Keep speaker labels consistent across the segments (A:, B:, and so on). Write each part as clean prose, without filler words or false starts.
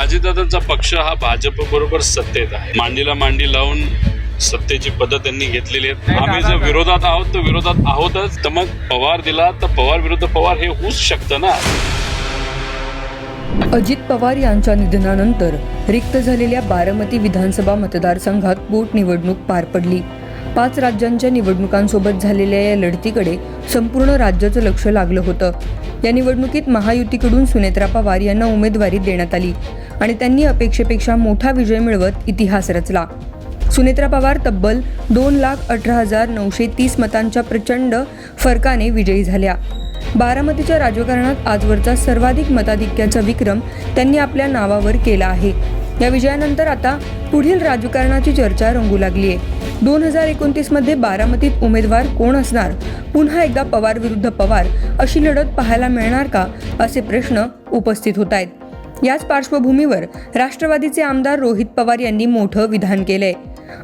A: अजितदादांचा पक्ष हा भाजप बरोबर सत्तेत आहे. मांडीला मांडी लावून सत्तेची पद्धत त्यांनी घेतलेली आहे. आम्ही जर विरोधात आहोत तर विरोधात आहोतच. तर मग पवार दिला तर पवार विरुद्ध पवार हे होऊच शकतं ना.
B: अजित पवार यांच्या निधनानंतर रिक्त झालेल्या बारामती विधानसभा मतदारसंघात पोटनिवडणूक पार पडली. 5 राज्यांच्या निवडणुकांसोबत झालेल्या या लढतीकडे संपूर्ण राज्याचं लक्ष लागलं होतं. या निवडणुकीत महायुतीकडून सुनेत्रा पवार यांना उमेदवारी देण्यात आली आणि त्यांनी अपेक्षेपेक्षा मोठा विजय मिळवत इतिहास रचला. सुनेत्रा पवार तब्बल 2,18,930 मतांच्या प्रचंड फरकाने विजयी झाल्या. बारामतीच्या राजकारणात आजवरचा सर्वाधिक मताधिक्याचा विक्रम त्यांनी आपल्या नावावर केला आहे. या विजयानंतर आता पुढील राजकारणाची चर्चा रंगू लागली आहे. 2029 मध्ये बारामतीत उमेदवार कोण असणार? पुन्हा एकदा पवार विरुद्ध पवार अशी लढत पाहायला मिळणार का, असे प्रश्न उपस्थित होत आहेत. याच पार्श्वभूमीवर राष्ट्रवादीचे आमदार रोहित पवार यांनी मोठं विधान केलंय.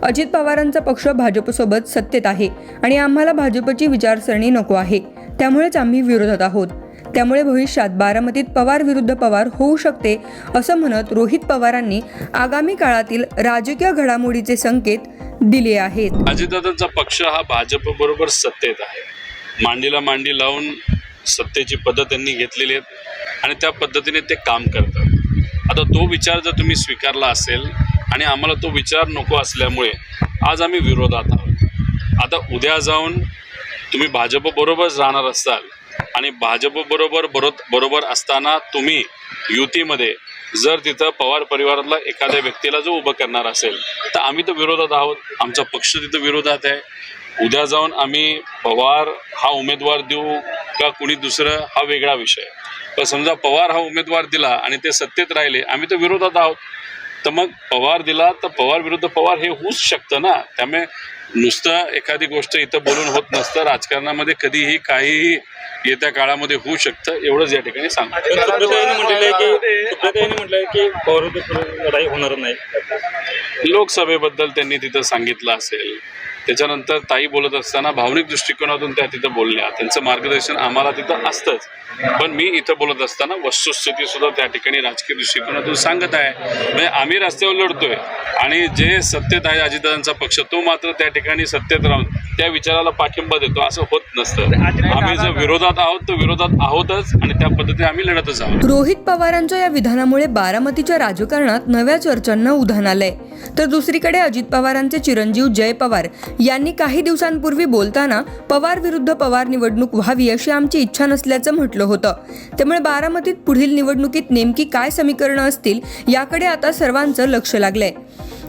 B: अजित पवारांचा पक्ष भाजपसोबत सत्तेत आहे आणि आम्हाला भाजपची विचारसरणी नको आहे, त्यामुळेच आम्ही विरोधात आहोत. त्यामुळे भविष्यात बारामतीत पवार विरुद्ध पवार होऊ शकते, असं म्हणत रोहित पवारांनी आगामी काळातील राजकीय घडामोडीचे संकेत दिले आहेत.
A: अजितदादांचा पक्ष हा भाजप बरोबर सत्तेत आहे. मांडीला मांडी लावून सत्तेची पद्धत त्यांनी घेतलेली आहे आणि त्या पद्धतीने ते काम करतात. आता तो विचार जर तुम्ही स्वीकारला असेल आणि आम्हाला तो विचार नको असल्यामुळे आज आम्ही विरोधात आहोत. आता उद्या जाऊन तुम्ही भाजप बरोबरच राहणार असाल आणि भाजप बरोबर असताना तुम्ही युतीमध्ये जर तिथं पवार परिवारातला एखाद्या व्यक्तीला जो उभं करणार असेल तर आम्ही तर विरोधात आहोत. आमचा पक्ष तिथं विरोधात आहे. उद्या जाऊन आम्ही पवार हा उमेदवार देऊ का कुणी दुसरं हा वेगळा विषय. पण समजा पवार हा उमेदवार दिला आणि ते सत्तेत राहिले, आम्ही तर विरोधात आहोत. तर मग पवार दिला तर पवार विरुद्ध पवार हे होऊच शकतं ना. त्यामुळे नुसतं एखादी गोष्ट इथं बोलून होत नसतं. राजकारणामध्ये कधीही काहीही येत्या काळामध्ये होऊ शकतं, एवढंच या ठिकाणी सांगतो.
C: म्हटलंय की पवार लढाई होणार नाही.
A: लोकसभेबद्दल त्यांनी तिथं सांगितलं असेल. त्याच्यानंतर ताई बोलत असताना भावनिक दृष्टिकोनातून त्या तिथं बोलल्या. त्यांचं मार्गदर्शन आम्हाला तिथं असतंच. पण मी इथं बोलत असताना वस्तुस्थिती सुद्धा त्या ठिकाणी राजकीय दृष्टिकोनातून सांगत आहे. म्हणजे आम्ही रस्त्यावर लढतोय आणि जे सत्तेत आहे अजितदादांचा पक्ष, तो मात्र त्या ठिकाणी सत्तेत राहून त्या विचाराला पाठिंबा देतो. असं होत नसतं. आम्ही जर विरोधात आहोत तर विरोधात आहोतच आणि त्या पद्धतीने आम्ही लढतच आहोत.
B: रोहित पवारांच्या या विधानामुळे बारामतीच्या राजकारणात नव्या चर्चांना उधाण आलंय. तर दुसरीकडे अजित पवारांचे चिरंजीव जय पवार यांनी काही दिवसांपूर्वी बोलताना पवार विरुद्ध पवार निवडणूक व्हावी अशी आमची इच्छा नसल्याचं म्हटलं होतं. त्यामुळे बारामतीत पुढील निवडणुकीत नेमकी काय समीकरणं असतील याकडे आता सर्वांचं लक्ष लागलंय.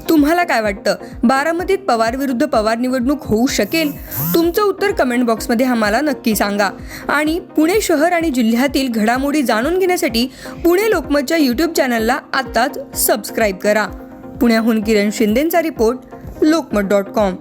B: तुम्हाला काय वाटतं? बारामतीत पवार विरुद्ध पवार निवडणूक होऊ शकेल? तुमचं उत्तर कमेंट बॉक्समध्ये आम्हाला नक्की सांगा. आणि पुणे शहर आणि जिल्ह्यातील घडामोडी जाणून घेण्यासाठी पुणे लोकमतच्या YouTube चॅनलला आत्ताच सबस्क्राईब करा. पुण्याहून किरण शिंदेंचा रिपोर्ट, lokmat.com.